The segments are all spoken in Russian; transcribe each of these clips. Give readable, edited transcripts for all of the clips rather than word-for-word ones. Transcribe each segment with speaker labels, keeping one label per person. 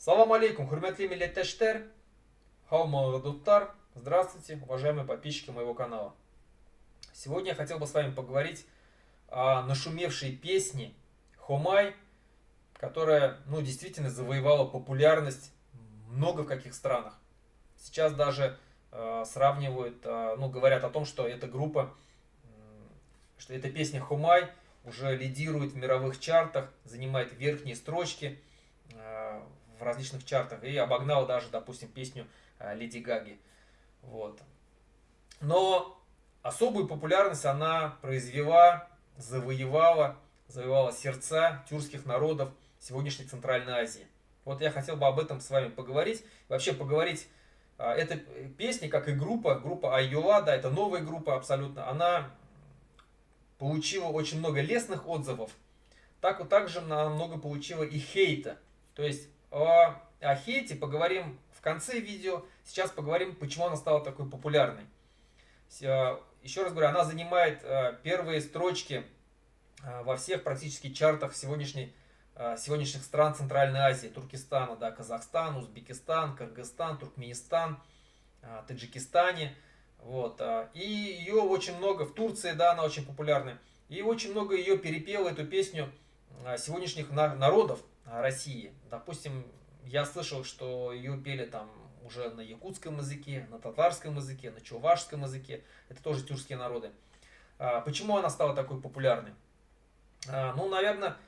Speaker 1: Салам алейкум, хурматли милләттәштәр, хау-мағдуттар. Здравствуйте, уважаемые подписчики моего канала. Сегодня я хотел бы с вами поговорить о нашумевшей песне Хомай, которая, действительно завоевала популярность много в каких странах. Сейчас даже сравнивают, говорят о том, что эта группа, что эта песня Хомай уже лидирует в мировых чартах, занимает верхние строчки в различных чартах и обогнал даже, допустим, песню Леди Гаги. Вот. Но особую популярность она завоевала сердца тюркских народов сегодняшней Центральной Азии. Вот я хотел бы об этом с вами поговорить. Вообще поговорить, эта песня, как и группа Айола, да, это новая группа абсолютно, она получила очень много лестных отзывов, также она много получила и хейта. То есть о хейте поговорим в конце видео. Сейчас поговорим, почему она стала такой популярной. Еще раз говорю, она занимает первые строчки во всех практически чартах сегодняшних стран Центральной Азии. Туркестана, да, Казахстан, Узбекистан, Кыргызстан, Туркменистан, Таджикистане. Вот. И ее очень много в Турции, да, она очень популярна. И очень много ее перепела, эту песню, сегодняшних народов России. Допустим, я слышал, что ее пели там уже на якутском языке, на татарском языке, на чувашском языке. Это тоже тюркские народы. Почему она стала такой популярной? Наверное,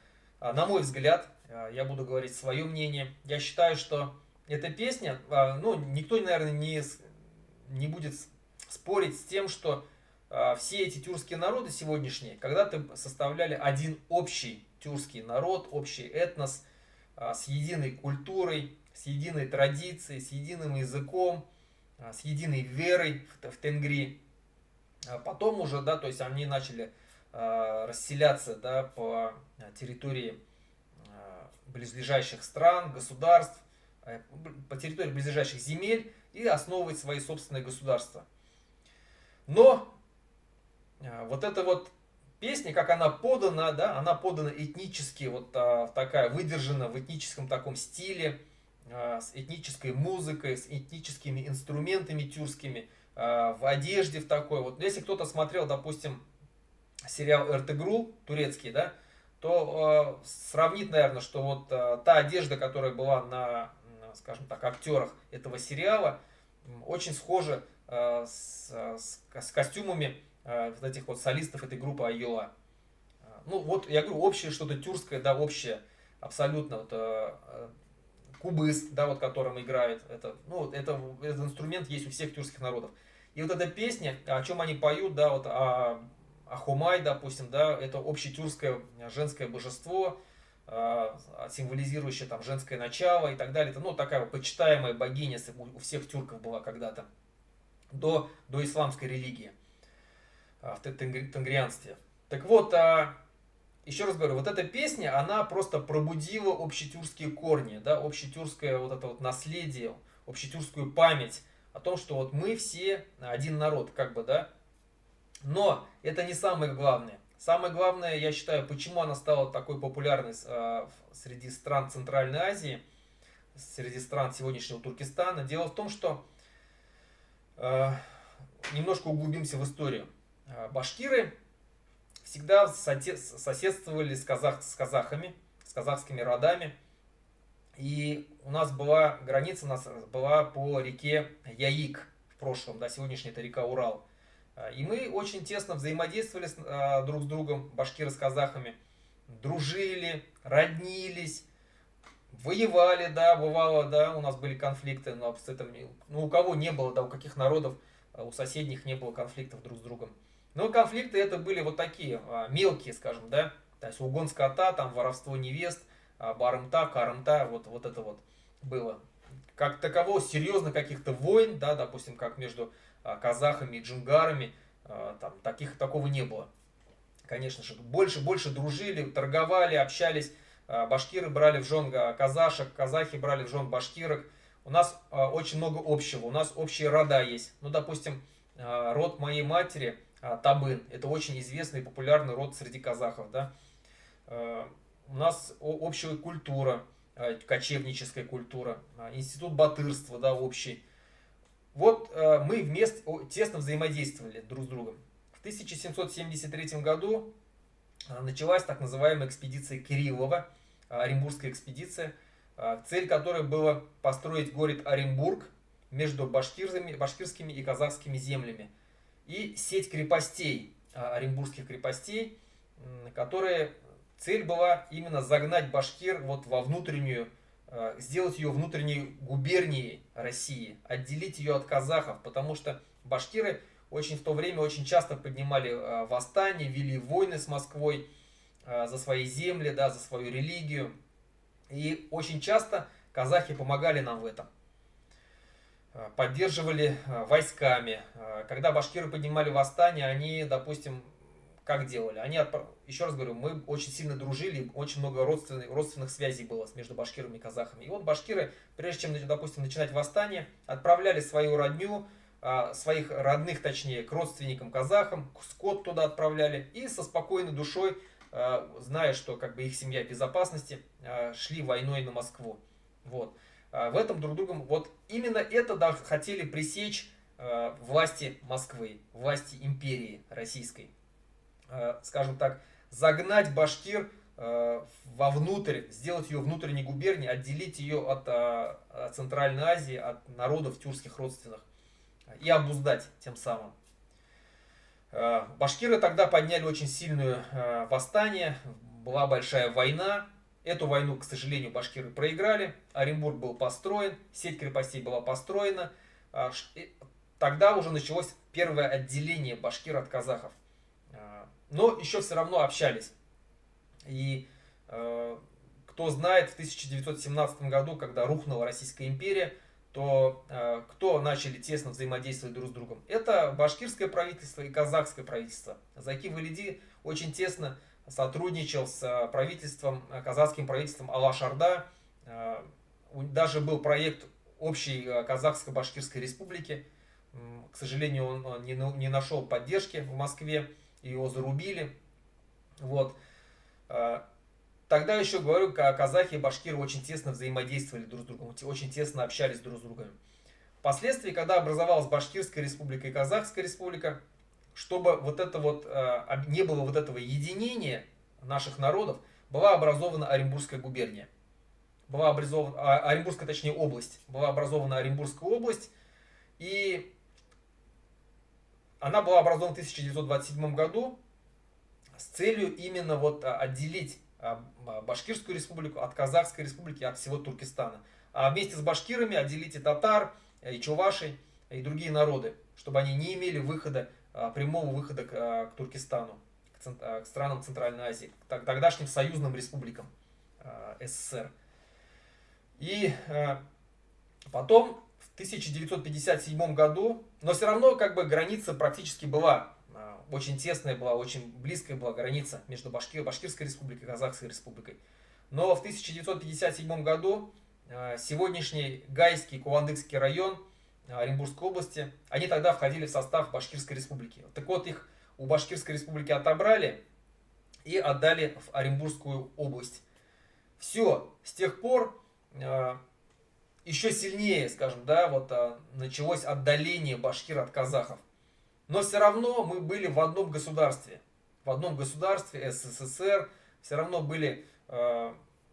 Speaker 1: на мой взгляд, я буду говорить свое мнение. Я считаю, что эта песня, никто, наверное, не будет спорить с тем, что все эти тюркские народы сегодняшние когда-то составляли один общий тюркский народ, общий этнос, с единой культурой, с единой традицией, с единым языком, с единой верой в Тенгри. Потом уже, да, то есть они начали расселяться, да, по территории близлежащих стран, государств, по территории близлежащих земель и основывать свои собственные государства. Но вот эта вот песня, как она подана, да, она подана этнически, вот такая выдержана в этническом таком стиле, с этнической музыкой, с этническими инструментами тюркскими, в одежде в такой вот. Если кто-то смотрел, допустим, сериал Эртегрул турецкий, да, то сравнит, наверное, что вот та одежда, которая была на, скажем так, актерах этого сериала, очень схожа с костюмами вот этих вот солистов этой группы Айола. Вот я говорю, общее что-то тюркское, да, общее, абсолютно, вот, кубыс, да, вот которым играет, этот инструмент есть у всех тюркских народов. И вот эта песня, о чем они поют, да, вот о Хомай, допустим, да, это общетюркское женское божество, символизирующее там женское начало и так далее. Это, такая вот почитаемая богиня у всех тюрков была когда-то, до исламской религии в тенгрианстве. Так вот, еще раз говорю, вот эта песня, она просто пробудила общетюркские корни, да, общетюркское вот это вот наследие, общетюркскую память о том, что вот мы все один народ, как бы, да. Но это не самое главное. Самое главное, я считаю, почему она стала такой популярной среди стран Центральной Азии, среди стран сегодняшнего Туркестана. Дело в том, что немножко углубимся в историю. Башкиры всегда соседствовали с казахами, с казахскими родами. И у нас была граница, по реке Яик в прошлом, да, сегодняшняя это река Урал. И мы очень тесно взаимодействовали друг с другом, башкиры с казахами, дружили, роднились, воевали, да, бывало, да, у нас были конфликты, но с этим, у кого не было, да, у каких народов, у соседних не было конфликтов друг с другом. Но конфликты это были вот такие, мелкие, скажем, да, то есть угон скота, там воровство невест, барымта, карымта, вот это вот было. Как такового серьезно каких-то войн, да, допустим, как между казахами и джунгарами, там, такого не было. Конечно же, больше дружили, торговали, общались. Башкиры брали в жен казашек, казахи брали в жен башкирок. У нас очень много общего, у нас общие рода есть. Допустим, род моей матери, Табын, это очень известный и популярный род среди казахов, да. У нас общая культура, кочевническая культура, институт батырства, да, общий. Вот мы вместе тесно взаимодействовали друг с другом. В 1773 году началась так называемая экспедиция Кириллова, Оренбургская экспедиция, цель которой была построить город Оренбург между башкирскими и казахскими землями. И сеть крепостей, оренбургских крепостей, которые цель была именно загнать башкир вот во внутреннюю, сделать ее внутренней губернией России, отделить ее от казахов, потому что башкиры очень в то время очень часто поднимали восстания, вели войны с Москвой за свои земли, да, за свою религию. И очень часто казахи помогали нам в этом, поддерживали войсками. Когда башкиры поднимали восстание, они, допустим, как делали? Еще раз говорю, мы очень сильно дружили, очень много родственных связей было между башкирами и казахами. И вот башкиры, прежде чем, допустим, начинать восстание, отправляли свою родню, своих родных, точнее, к родственникам казахам, скот туда отправляли, и со спокойной душой, зная, что как бы их семья в безопасности, шли войной на Москву. Вот. В этом друг другом, вот именно это, да, хотели пресечь власти Москвы, власти империи российской. Скажем так, загнать башкир вовнутрь, сделать ее внутренней губернией, отделить ее от Центральной Азии, от народов тюркских родственных и обуздать тем самым. Башкиры тогда подняли очень сильное восстание, была большая война. Эту войну, к сожалению, башкиры проиграли, Оренбург был построен, сеть крепостей была построена. Тогда уже началось первое отделение башкир от казахов. Но еще все равно общались. И кто знает, в 1917 году, когда рухнула Российская империя, то кто начали тесно взаимодействовать друг с другом? Это башкирское правительство и казахское правительство. Заки Валиди очень тесно сотрудничал с правительством, казахским правительством Алаш-Орда. Даже был проект общей казахско-башкирской республики. К сожалению, он не нашел поддержки в Москве, его зарубили. Вот. Тогда еще говорю, казахи и башкиры очень тесно взаимодействовали друг с другом, очень тесно общались друг с другом. Впоследствии, когда образовалась Башкирская республика и Казахская республика, чтобы вот это вот, не было вот этого единения наших народов, была образована Оренбургская губерния. Была образована, Оренбургская, точнее, область. Была образована Оренбургская область, и она была образована в 1927 году с целью именно вот отделить Башкирскую республику от Казахской республики, от всего Туркестана. А вместе с башкирами отделить и татар, и чувашей, и другие народы, чтобы они не имели выхода, прямого выхода к Туркестану, к странам Центральной Азии, к тогдашним союзным республикам СССР. И потом в 1957 году, но все равно как бы граница практически была очень тесная, была очень близкая была граница между Башкирской республикой и Казахской республикой. Но в 1957 году сегодняшний Гайский и Кувандыкский район Оренбургской области, они тогда входили в состав Башкирской республики. Так вот, их у Башкирской республики отобрали и отдали в Оренбургскую область. Все, с тех пор еще сильнее, скажем, да, вот началось отдаление башкир от казахов. Но все равно мы были в одном государстве. В одном государстве СССР. Все равно были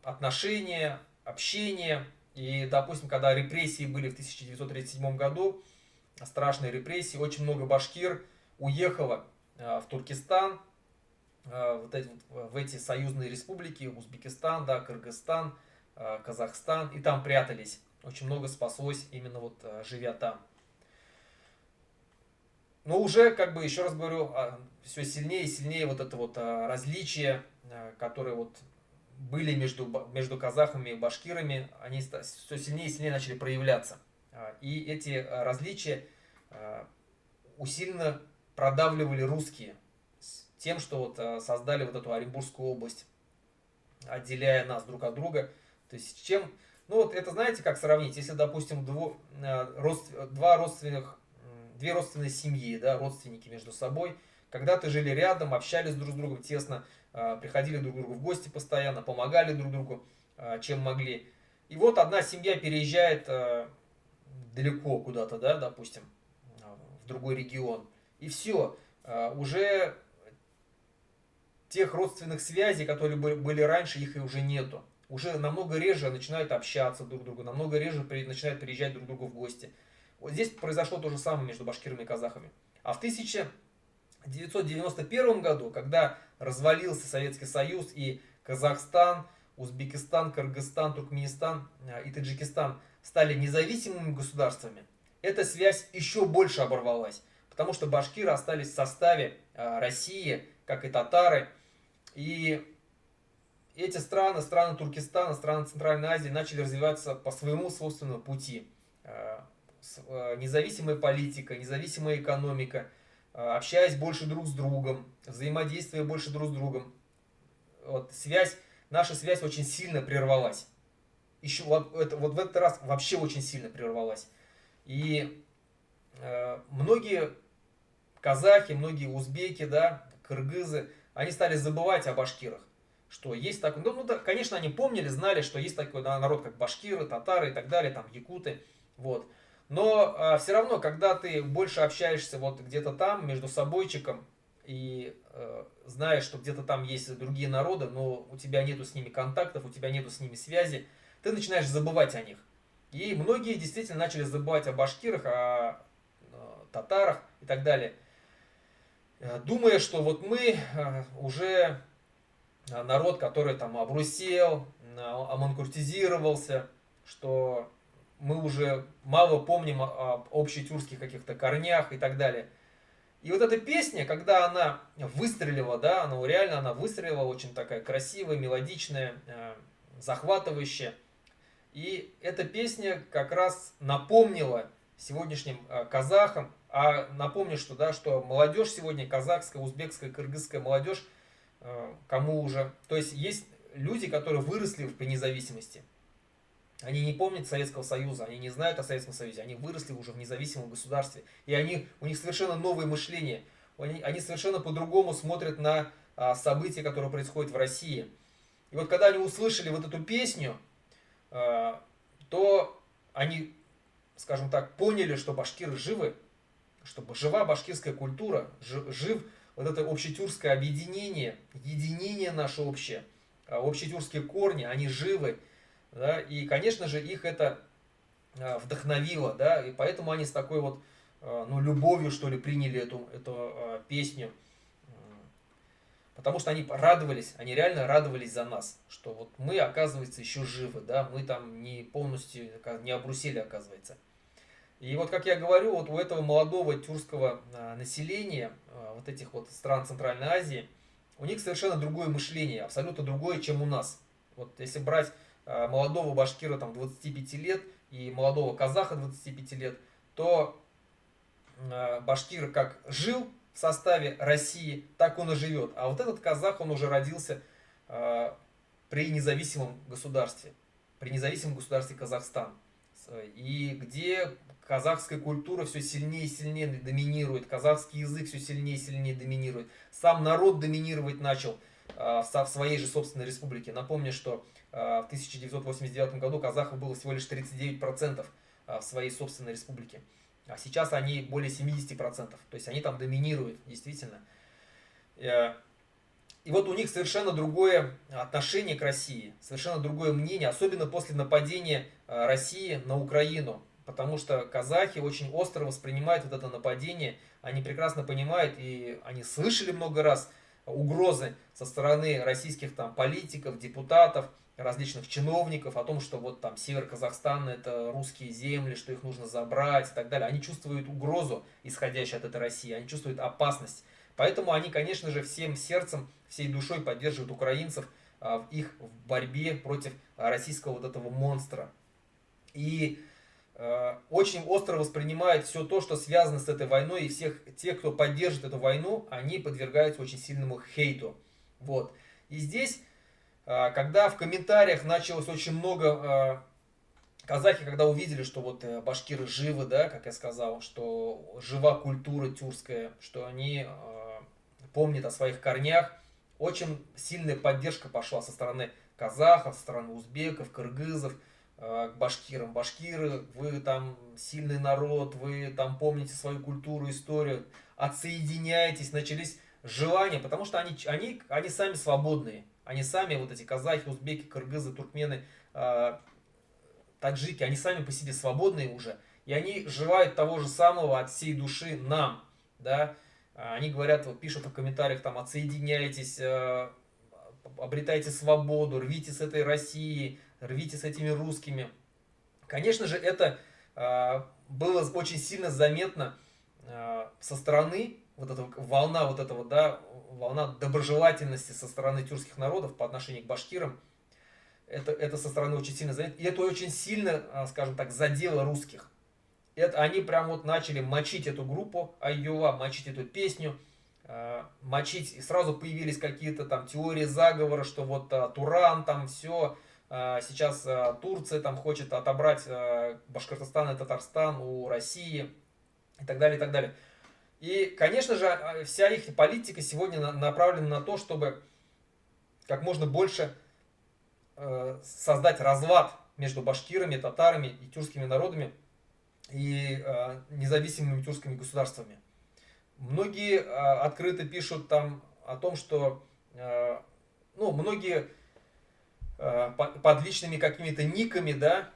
Speaker 1: отношения, общение. И, допустим, когда репрессии были в 1937 году, страшные репрессии, очень много башкир уехало в Туркестан, в эти союзные республики, Узбекистан, да, Кыргызстан, Казахстан, и там прятались. Очень много спаслось именно вот живя там. Но уже, как бы, еще раз говорю, все сильнее и сильнее вот это вот различия, которые вот были между казахами и башкирами, они все сильнее и сильнее начали проявляться. И эти различия усиленно продавливали русские тем, что вот создали вот эту Оренбургскую область, отделяя нас друг от друга. То есть чем... Ну вот это знаете, как сравнить, если, допустим, две родственные семьи, да, родственники между собой, когда-то жили рядом, общались друг с другом тесно, приходили друг к другу в гости постоянно, помогали друг другу, чем могли. И вот одна семья переезжает далеко куда-то, да, допустим, в другой регион. И все, уже тех родственных связей, которые были раньше, их и уже нету. Уже намного реже начинают общаться друг с другом, намного реже начинают приезжать друг к другу в гости. Вот здесь произошло то же самое между башкирами и казахами. А в 1991 году, когда развалился Советский Союз и Казахстан, Узбекистан, Кыргызстан, Туркменистан и Таджикистан стали независимыми государствами, эта связь еще больше оборвалась. Потому что башкиры остались в составе России, как и татары. И эти страны, страны Туркестана, страны Центральной Азии начали развиваться по своему собственному пути. Независимая политика, независимая экономика, общаясь больше друг с другом, взаимодействуя больше друг с другом. Вот наша связь очень сильно прервалась. Вот в этот раз вообще очень сильно прервалась. И многие казахи, многие узбеки, да, кыргызы, они стали забывать о башкирах. Что есть такой, да, конечно, они помнили, знали, что есть такой народ, как башкиры, татары и так далее, там, якуты. Вот. Но все равно, когда ты больше общаешься вот где-то там, между собойчиком, и знаешь, что где-то там есть другие народы, но у тебя нету с ними контактов, у тебя нету с ними связи, ты начинаешь забывать о них. И многие действительно начали забывать о башкирах, о татарах и так далее, думая, что вот мы уже народ, который там обрусел, аманкуртизировался, что мы уже мало помним об общетюркских каких-то корнях и так далее. И вот эта песня, когда она выстрелила, да, она выстрелила, очень такая красивая, мелодичная, захватывающая. И эта песня как раз напомнила сегодняшним казахам, напомню, что, да, что молодежь сегодня, казахская, узбекская, кыргызская молодежь, кому уже, то есть люди, которые выросли при независимости. Они не помнят Советского Союза, они не знают о Советском Союзе, они выросли уже в независимом государстве. И у них совершенно новое мышление. Они совершенно по-другому смотрят на события, которые происходят в России. И вот когда они услышали вот эту песню, то они, скажем так, поняли, что башкиры живы, что жива башкирская культура, жив вот это общетюркское объединение, единение наше общее, общетюркские корни, они живы. Да, и, конечно же, их это вдохновило, да, и поэтому они с такой вот, любовью, что ли, приняли эту песню. Потому что они радовались, они реально радовались за нас, что вот мы, оказывается, еще живы, да, мы там не полностью, не обрусели, оказывается. И вот, как я говорю, вот у этого молодого тюркского населения, вот этих вот стран Центральной Азии, у них совершенно другое мышление, абсолютно другое, чем у нас. Вот если брать молодого башкира там 25 лет и молодого казаха 25 лет, то башкир как жил в составе России, так он и живет. А вот этот казах, он уже родился при независимом государстве Казахстан. И где казахская культура все сильнее и сильнее доминирует, казахский язык все ссильнее и сильнее доминирует. Сам народ доминировать начал в своей же собственной республике. Напомню, что в 1989 году казахов было всего лишь 39% в своей собственной республике. А сейчас они более 70%. То есть они там доминируют, действительно. И вот у них совершенно другое отношение к России, совершенно другое мнение, особенно после нападения России на Украину. Потому что казахи очень остро воспринимают вот это нападение, они прекрасно понимают, и они слышали много раз угрозы со стороны российских там политиков, депутатов, различных чиновников о том, что вот там север Казахстана это русские земли, что их нужно забрать и так далее. Они чувствуют угрозу, исходящую от этой России, они чувствуют опасность. Поэтому они, конечно же, всем сердцем, всей душой поддерживают украинцев в их борьбе против российского вот этого монстра. И очень остро воспринимают все то, что связано с этой войной, и всех тех, кто поддержит эту войну, они подвергаются очень сильному хейту. Вот. И здесь, когда в комментариях началось очень много казахи, когда увидели, что вот башкиры живы, да, как я сказал, что жива культура тюркская, что они помнят о своих корнях, очень сильная поддержка пошла со стороны казахов, со стороны узбеков, кыргызов, к башкирам. Башкиры, вы там сильный народ, вы там помните свою культуру, историю, отсоединяетесь, начались желания, потому что они сами свободные. Они сами, вот эти казахи, узбеки, кыргызы, туркмены, таджики, они сами по себе свободные уже. И они желают того же самого от всей души нам. Да? Они говорят, вот пишут в комментариях, там, отсоединяйтесь, обретайте свободу, рвите с этой России, рвите с этими русскими. Конечно же, это было очень сильно заметно со стороны, вот эта волна вот этого, да, волна доброжелательности со стороны тюркских народов по отношению к башкирам. Это со стороны очень сильно заметно. И это очень сильно, скажем так, задело русских. Они прям вот начали мочить эту группу Айюла, мочить эту песню, мочить. И сразу появились какие-то там теории заговора, что вот Туран там все, сейчас Турция там хочет отобрать Башкортостан и Татарстан у России и так далее, и так далее. И, конечно же, вся их политика сегодня направлена на то, чтобы как можно больше создать разлад между башкирами, татарами и тюркскими народами и независимыми тюркскими государствами. Многие открыто пишут там о том, что многие под личными какими-то никами, да,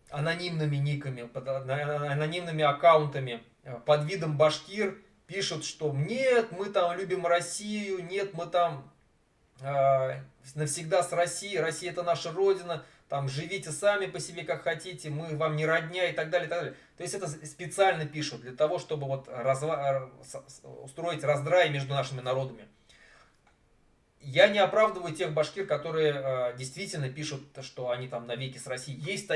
Speaker 1: анонимными никами, под анонимными аккаунтами, под видом башкир пишут, что нет, мы там любим Россию, нет, мы там навсегда с Россией, Россия это наша родина, там живите сами по себе как хотите, мы вам не родня и так далее, и так далее. То есть это специально пишут для того, чтобы вот устроить раздрай между нашими народами. Я не оправдываю тех башкир, которые действительно пишут, что они там навеки с Россией. Есть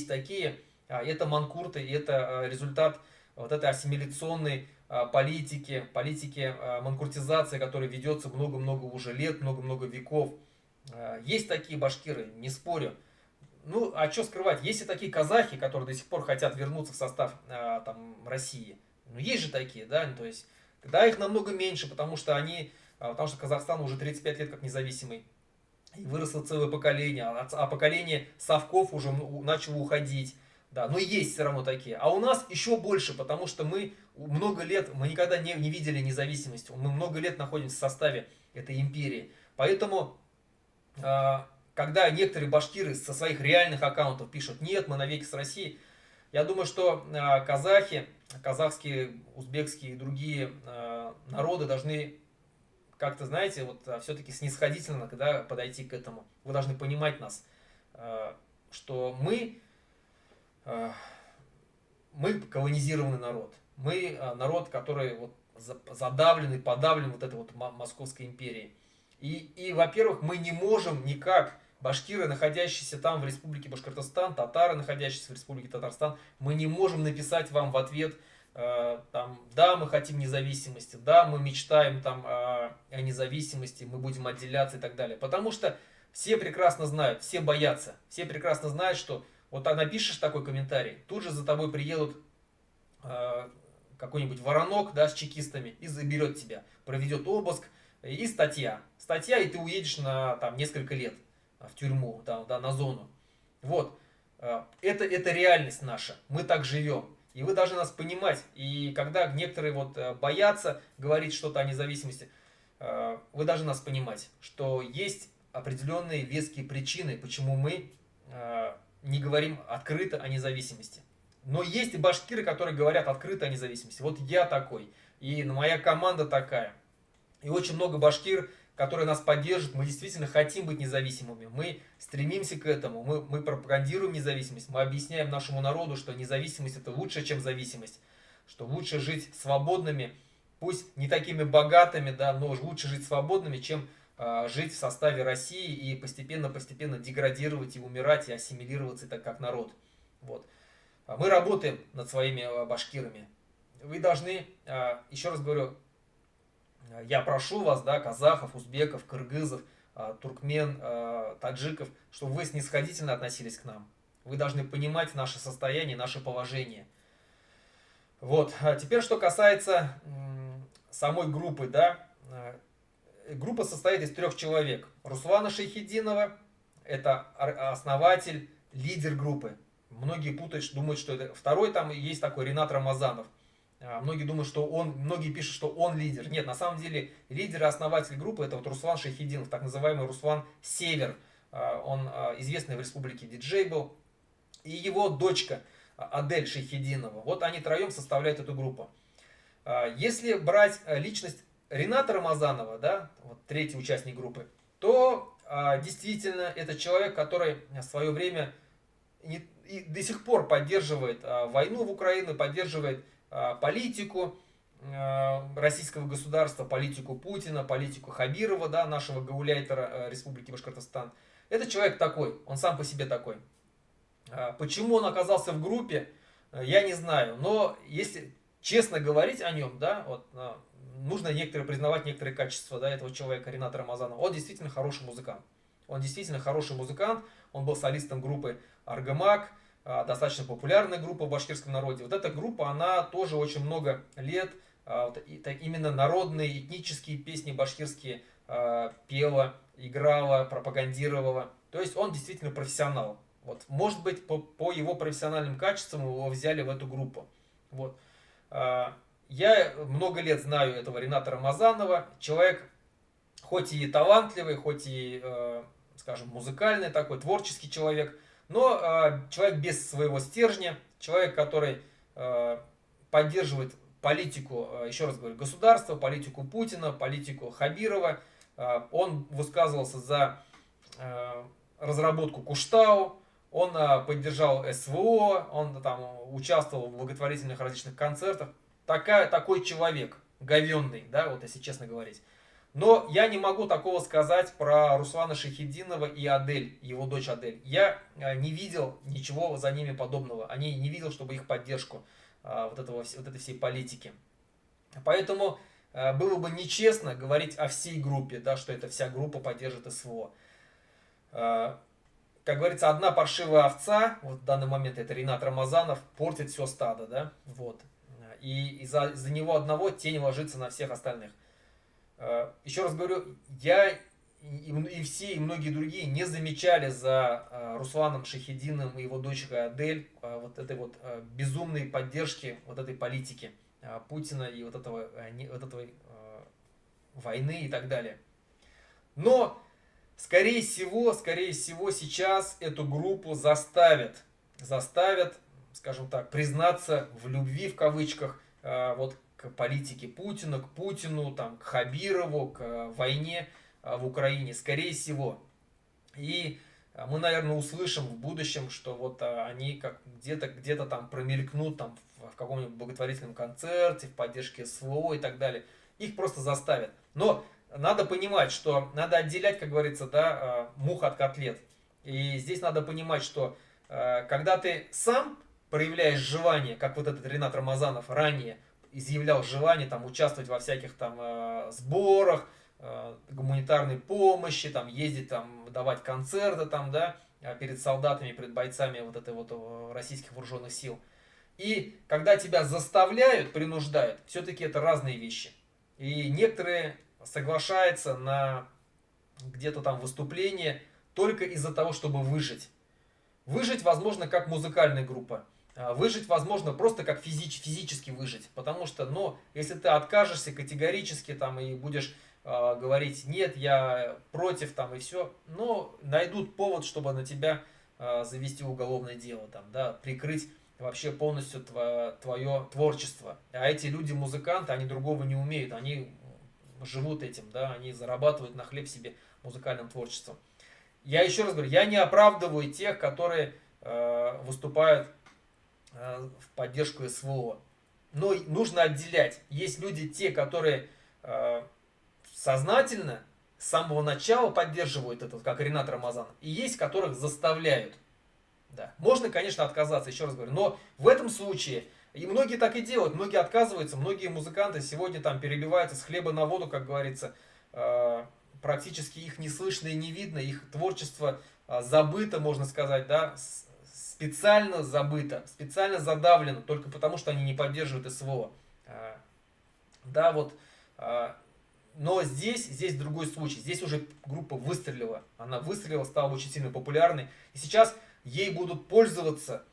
Speaker 1: такие. Это манкурты, и это результат вот этой ассимиляционной политики манкуртизации, которая ведется много-много уже лет, много-много веков. Есть такие башкиры, не спорю. Ну, а что скрывать? Есть и такие казахи, которые до сих пор хотят вернуться в состав там, России. Ну, есть же такие, да, то есть, да, их намного меньше, потому что Казахстан уже 35 лет как независимый. И выросло целое поколение, а поколение совков уже начало уходить. Да, но есть все равно такие. А у нас еще больше, потому что мы много лет, мы никогда не видели независимости. Мы много лет находимся в составе этой империи. Поэтому, когда некоторые башкиры со своих реальных аккаунтов пишут, нет, мы навеки с Россией, я думаю, что казахи, казахские, узбекские и другие народы должны как-то, знаете, вот все-таки снисходительно когда подойти к этому. Вы должны понимать нас, что мы колонизированный народ. Мы народ, который вот задавлен и подавлен вот этой вот Московской империей. И во-первых, мы не можем никак, башкиры, находящиеся там в республике Башкортостан, татары, находящиеся в республике Татарстан, мы не можем написать вам в ответ, там, да, мы хотим независимости, да, мы мечтаем там о независимости, мы будем отделяться и так далее. Потому что все прекрасно знают, все боятся, все прекрасно знают, что вот напишешь такой комментарий, тут же за тобой приедут какой-нибудь воронок, да, с чекистами и заберет тебя, проведет обыск и статья. Статья, и ты уедешь на там, несколько лет в тюрьму, да, на зону. Вот. Это реальность наша. Мы так живем. И вы должны нас понимать. И когда некоторые вот боятся говорить что-то о независимости, вы должны нас понимать, что есть определенные веские причины, почему мы не говорим открыто о независимости. Но есть и башкиры, которые говорят открыто о независимости. Вот я такой, и моя команда такая. И очень много башкир, которые нас поддерживают. Мы действительно хотим быть независимыми. Мы стремимся к этому. Мы пропагандируем независимость. Мы объясняем нашему народу, что независимость это лучше, чем зависимость. Что лучше жить свободными, пусть не такими богатыми, да, но лучше жить свободными, чем жить в составе России и постепенно деградировать и умирать, и ассимилироваться так как народ. Вот. Мы работаем над своими башкирами. Вы должны, еще раз говорю, я прошу вас, да, казахов, узбеков, кыргызов, туркмен, таджиков, чтобы вы снисходительно относились к нам. Вы должны понимать наше состояние, наше положение. Вот. А теперь, что касается самой группы, да, группа состоит из 3 человек. Руслана Шейхетдинова, это основатель, лидер группы. Многие путают, думают, что это второй, там есть такой Ренат Рамазанов. Многие думают, что он, многие пишут, что он лидер. Нет, на самом деле лидер и основатель группы это вот Руслан Шайхетдинов, так называемый Руслан Север. Он известный в республике диджей был. И его дочка Адель Шайхетдинова. Вот они троем составляют эту группу. Если брать личность Рената Рамазанова, да, вот третий участник группы, то действительно это человек, который в свое время и до сих пор поддерживает войну в Украине, поддерживает политику российского государства, политику Путина, политику Хабирова, да, нашего гауляйтера Республики Башкортостан. Это человек такой, он сам по себе такой. Почему он оказался в группе, я не знаю. Но если честно говорить о нем, да, вот, нужно признавать некоторые качества, да, этого человека, Рената Рамазанова. Он действительно хороший музыкант. Он действительно хороший музыкант. Он был солистом группы Аргамак, достаточно популярная группа в башкирском народе. Вот эта группа, она тоже очень много лет именно народные, этнические песни башкирские пела, играла, пропагандировала. То есть он действительно профессионал. Вот, может быть, по его профессиональным качествам его взяли в эту группу. Вот. Я много лет знаю этого Рената Рамазанова. Человек хоть и талантливый, хоть и, скажем, музыкальный такой, творческий человек, но человек без своего стержня, человек, который поддерживает политику, еще раз говорю, государства, политику Путина, политику Хабирова. Он высказывался за разработку Куштау, он поддержал СВО, он там участвовал в благотворительных различных концертах. Такой человек, говенный, да, вот если честно говорить. Но я не могу такого сказать про Руслана Шайхетдинова и Адель, его дочь Адель. Я не видел ничего за ними подобного. Не видел, чтобы их поддержку вот этой всей политики. Поэтому было бы нечестно говорить о всей группе, да, что эта вся группа поддержит СВО. Как говорится, одна паршивая овца, вот в данный момент это Ренат Рамазанов, портит все стадо, да, вот. И из-за него одного тень ложится на всех остальных. Еще раз говорю, я и все, и многие другие не замечали за Русланом Шайхетдиновым и его дочкой Адель вот этой вот безумной поддержки вот этой политики Путина и вот этой войны и так далее. Но скорее всего сейчас эту группу заставят, скажем так, признаться в любви в кавычках вот к политике Путина, к Путину, там, к Хабирову, к войне в Украине, скорее всего. И мы, наверное, услышим в будущем, что вот они как где-то там промелькнут там, в каком-нибудь благотворительном концерте, в поддержке СВО и так далее. Их просто заставят. Но надо понимать, что надо отделять, как говорится, да, мух от котлет. И здесь надо понимать, что когда ты сам проявляешь желание, как вот этот Ренат Рамазанов ранее изъявлял желание там, участвовать во всяких там сборах, гуманитарной помощи, там, ездить, там, давать концерты там, да, перед солдатами, перед бойцами вот этой вот российских вооруженных сил. И когда тебя заставляют, принуждают, все-таки это разные вещи. И некоторые соглашаются на где-то там выступление только из-за того, чтобы выжить. Выжить, возможно, как музыкальная группа. Выжить, возможно, просто как физически выжить. Потому что, ну, если ты откажешься категорически там, и будешь говорить, нет, я против там и все, но найдут повод, чтобы на тебя завести уголовное дело, там, да, прикрыть вообще полностью твое творчество. А эти люди, музыканты, они другого не умеют, они живут этим, да, они зарабатывают на хлеб себе музыкальным творчеством. Я еще раз говорю, я не оправдываю тех, которые выступают в поддержку СВО. Но нужно отделять. Есть люди, те, которые сознательно с самого начала поддерживают это, как Ренат Рамазанов, и есть, которых заставляют. Да. Можно, конечно, отказаться, еще раз говорю, но в этом случае, и многие так и делают, многие отказываются, многие музыканты сегодня там перебиваются с хлеба на воду, как говорится, практически их не слышно и не видно, их творчество забыто, можно сказать, да, специально забыто, специально задавлено, только потому, что они не поддерживают СВО. Да, вот, Но здесь другой случай. Здесь уже группа выстрелила. Она выстрелила, стала очень сильно популярной. И сейчас ей будут пользоваться,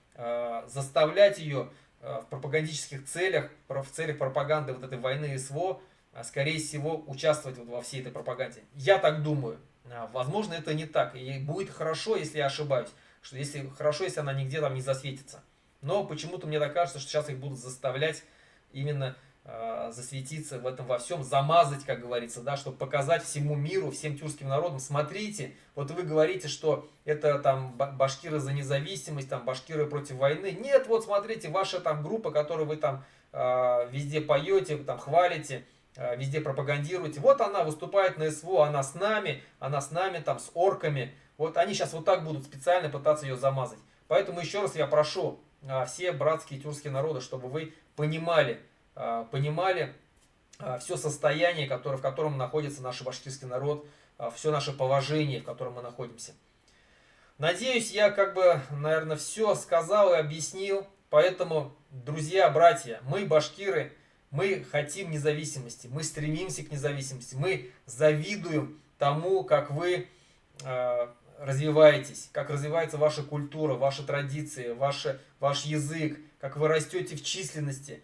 Speaker 1: заставлять ее в пропагандических целях, в целях пропаганды вот этой войны СВО, скорее всего, участвовать вот во всей этой пропаганде. Я так думаю. Возможно, это не так. И будет хорошо, если я ошибаюсь. Что если хорошо, если она нигде там не засветится. Но почему-то мне так кажется, что сейчас их будут заставлять именно засветиться в этом во всем, замазать, как говорится, да, чтобы показать всему миру, всем тюркским народам: смотрите, вот вы говорите, что это там башкиры за независимость, там башкиры против войны. Нет, вот смотрите, ваша там группа, которую вы там везде поете, там хвалите, везде пропагандируете, вот она выступает на СВО, она с нами там с орками. Вот они сейчас вот так будут специально пытаться ее замазать. Поэтому еще раз я прошу все братские тюркские народы, чтобы вы понимали все состояние, в котором находится наш башкирский народ, все наше положение, в котором мы находимся. Надеюсь, я наверное, все сказал и объяснил. Поэтому, друзья, братья, мы башкиры, мы хотим независимости, мы стремимся к независимости, мы завидуем тому, как вы развиваетесь, как развивается ваша культура, ваши традиции, ваш язык, как вы растете в численности.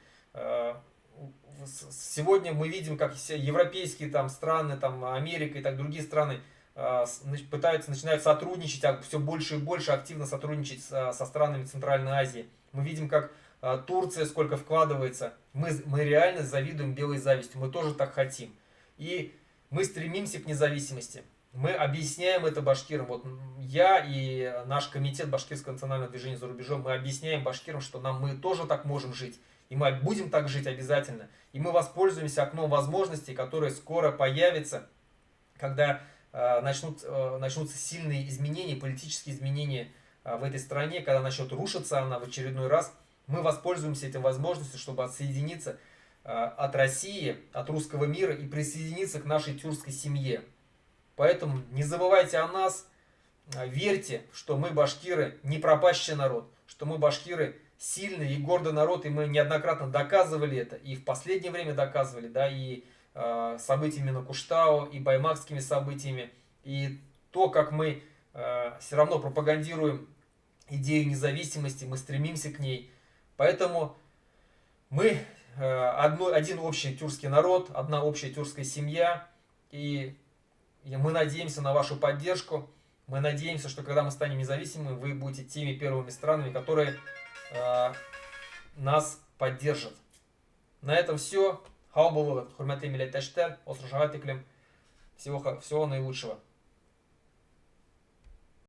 Speaker 1: Сегодня мы видим, как европейские там страны, там Америка и так другие страны начинают сотрудничать, все больше и больше активно сотрудничать со странами Центральной Азии. Мы видим, как Турция сколько вкладывается. Мы реально завидуем белой завистью, мы тоже так хотим. И мы стремимся к независимости. Мы объясняем это башкирам. Вот я и наш комитет Башкирского национального движения за рубежом, мы объясняем башкирам, что мы тоже так можем жить. И мы будем так жить обязательно. И мы воспользуемся окном возможностей, которое скоро появится, когда начнутся сильные изменения, политические изменения в этой стране, когда начнет рушиться она в очередной раз. Мы воспользуемся этой возможностью, чтобы отсоединиться от России, от русского мира и присоединиться к нашей тюркской семье. Поэтому не забывайте о нас, верьте, что мы башкиры не пропащий народ, что мы башкиры сильный и гордый народ, и мы неоднократно доказывали это, и в последнее время доказывали, да, и событиями на Куштау, и баймакскими событиями, и то, как мы все равно пропагандируем идею независимости, мы стремимся к ней. Поэтому мы один общий тюркский народ, одна общая тюркская семья, и мы надеемся на вашу поддержку. Мы надеемся, что когда мы станем независимыми, вы будете теми первыми странами, которые нас поддержат. На этом все. Хау булы, хурмәтле милләттәшләр, осрашага тиклем. Всего наилучшего.